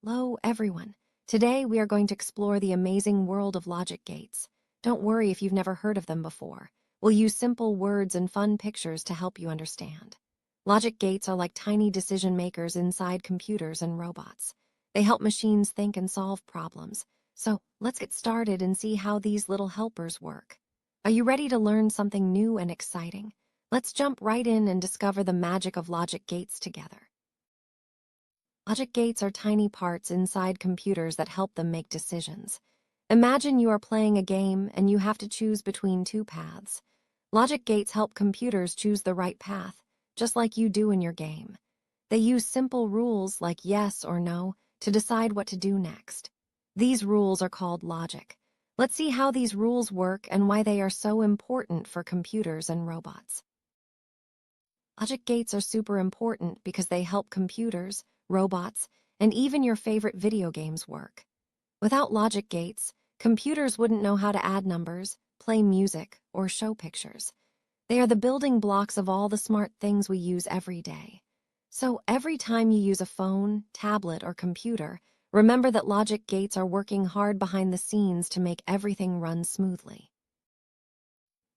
Hello, everyone. Today we are going to explore the amazing world of logic gates. Don't worry if you've never heard of them before. We'll use simple words and fun pictures to help you understand. Logic gates are like tiny decision makers inside computers and robots. They help machines think and solve problems. So let's get started and see how these little helpers work. Are you ready to learn something new and exciting? Let's jump right in and discover the magic of logic gates together. Logic gates are tiny parts inside computers that help them make decisions. Imagine you are playing a game and you have to choose between two paths. Logic gates help computers choose the right path, just like you do in your game. They use simple rules like yes or no to decide what to do next. These rules are called logic. Let's see how these rules work and why they are so important for computers and robots. Logic gates are super important because they help computers, robots, and even your favorite video games work. Without logic gates, computers wouldn't know how to add numbers, play music, or show pictures. They are the building blocks of all the smart things we use every day. So every time you use a phone, tablet, or computer, remember that logic gates are working hard behind the scenes to make everything run smoothly.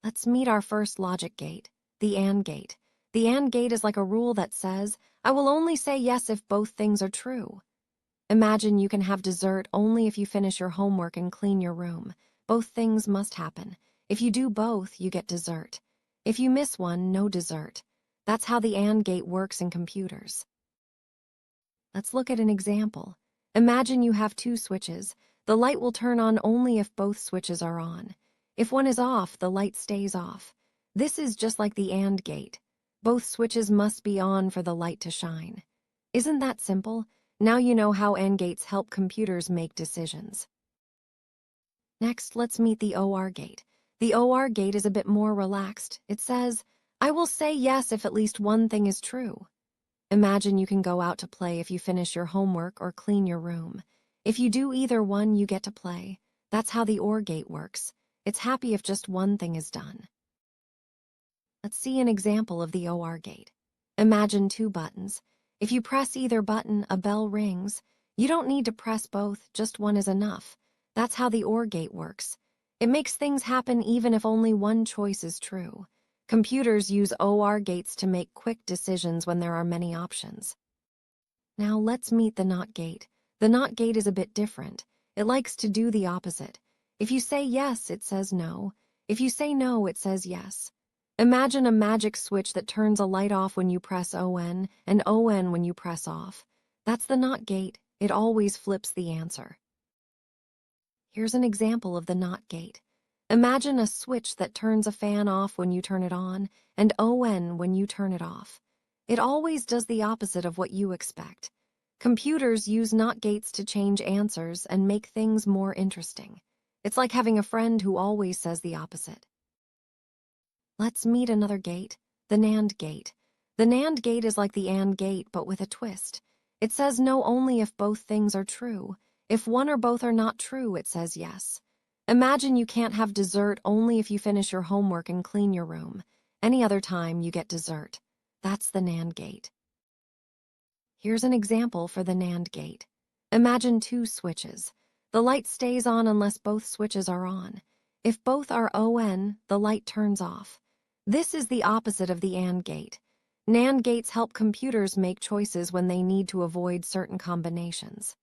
Let's meet our first logic gate, the AND gate. The AND gate is like a rule that says, I will only say yes if both things are true. Imagine you can have dessert only if you finish your homework and clean your room. Both things must happen. If you do both, you get dessert. If you miss one, no dessert. That's how the AND gate works in computers. Let's look at an example. Imagine you have two switches. The light will turn on only if both switches are on. If one is off, the light stays off. This is just like the AND gate. Both switches must be on for the light to shine. Isn't that simple? Now you know how AND gates help computers make decisions. Next, let's meet the OR gate. The OR gate is a bit more relaxed. It says, I will say yes if at least one thing is true. Imagine you can go out to play if you finish your homework or clean your room. If you do either one, you get to play. That's how the OR gate works. It's happy if just one thing is done. Let's see an example of the OR gate. Imagine two buttons. If you press either button, a bell rings. You don't need to press both, just one is enough. That's how the OR gate works. It makes things happen even if only one choice is true. Computers use OR gates to make quick decisions when there are many options. Now let's meet the NOT gate. The NOT gate is a bit different. It likes to do the opposite. If you say yes, it says no. If you say no, it says yes. Imagine a magic switch that turns a light off when you press ON and ON when you press off. That's the NOT gate. It always flips the answer. Here's an example of the NOT gate. Imagine a switch that turns a fan off when you turn it on and ON when you turn it off. It always does the opposite of what you expect. Computers use NOT gates to change answers and make things more interesting. It's like having a friend who always says the opposite. Let's meet another gate, the NAND gate. The NAND gate is like the AND gate, but with a twist. It says no only if both things are true. If one or both are not true, it says yes. Imagine you can't have dessert only if you finish your homework and clean your room. Any other time, you get dessert. That's the NAND gate. Here's an example for the NAND gate. Imagine two switches. The light stays on unless both switches are on. If both are ON, the light turns off. This is the opposite of the AND gate. NAND gates help computers make choices when they need to avoid certain combinations.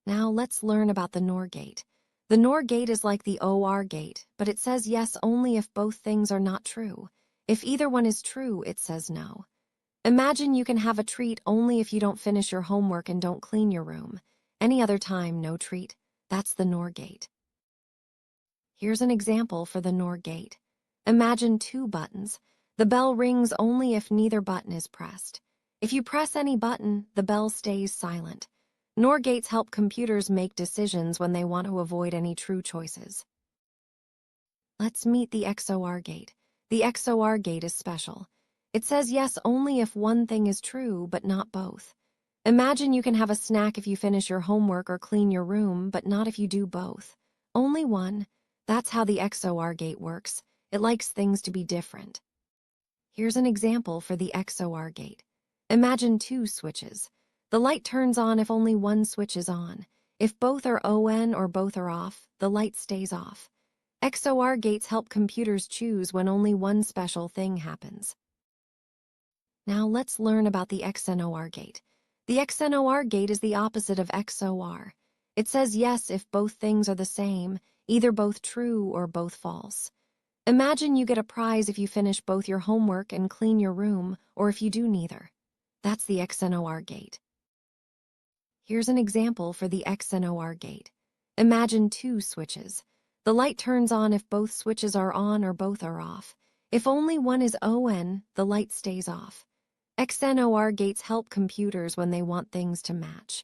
Now let's learn about the NOR gate. The NOR gate is like the OR gate, but it says yes only if both things are not true. If either one is true, it says no. Imagine you can have a treat only if you don't finish your homework and don't clean your room. Any other time, no treat. That's the NOR gate. Here's an example for the NOR gate. Imagine two buttons. The bell rings only if neither button is pressed. If you press any button, the bell stays silent. NOR gates help computers make decisions when they want to avoid any true choices. Let's meet the XOR gate. The XOR gate is special. It says yes only if one thing is true, but not both. Imagine you can have a snack if you finish your homework or clean your room, but not if you do both. Only one. That's how the XOR gate works. It likes things to be different. Here's an example for the XOR gate. Imagine two switches. The light turns on if only one switch is on. If both are on or both are off, the light stays off. XOR gates help computers choose when only one special thing happens. Now let's learn about the XNOR gate. The XNOR gate is the opposite of XOR. It says yes if both things are the same, either both true or both false. Imagine you get a prize if you finish both your homework and clean your room, or if you do neither. That's the XNOR gate. Here's an example for the XNOR gate. Imagine two switches. The light turns on if both switches are on or both are off. If only one is on, the light stays off. XNOR gates help computers when they want things to match.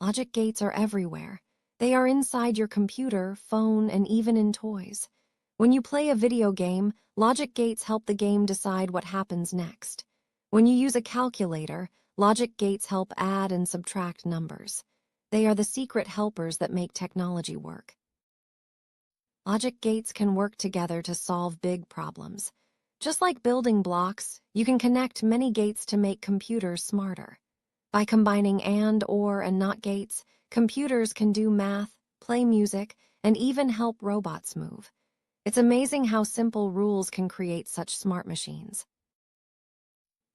Logic gates are everywhere. They are inside your computer, phone, and even in toys. When you play a video game, logic gates help the game decide what happens next. When you use a calculator, logic gates help add and subtract numbers. They are the secret helpers that make technology work. Logic gates can work together to solve big problems. Just like building blocks, you can connect many gates to make computers smarter. By combining and, or, and not gates, computers can do math, play music, and even help robots move. It's amazing how simple rules can create such smart machines.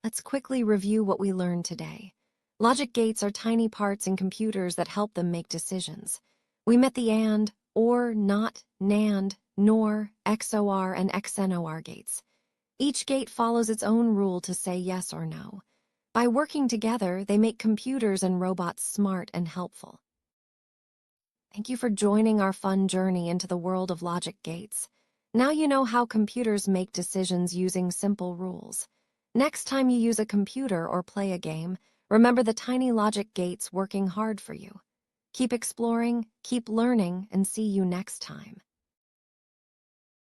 Let's quickly review what we learned today. Logic gates are tiny parts in computers that help them make decisions. We met the and, or, not, NAND, NOR, XOR, and XNOR gates. Each gate follows its own rule to say yes or no. By working together, they make computers and robots smart and helpful. Thank you for joining our fun journey into the world of logic gates. Now you know how computers make decisions using simple rules. Next time you use a computer or play a game, remember the tiny logic gates working hard for you. Keep exploring, keep learning, and see you next time.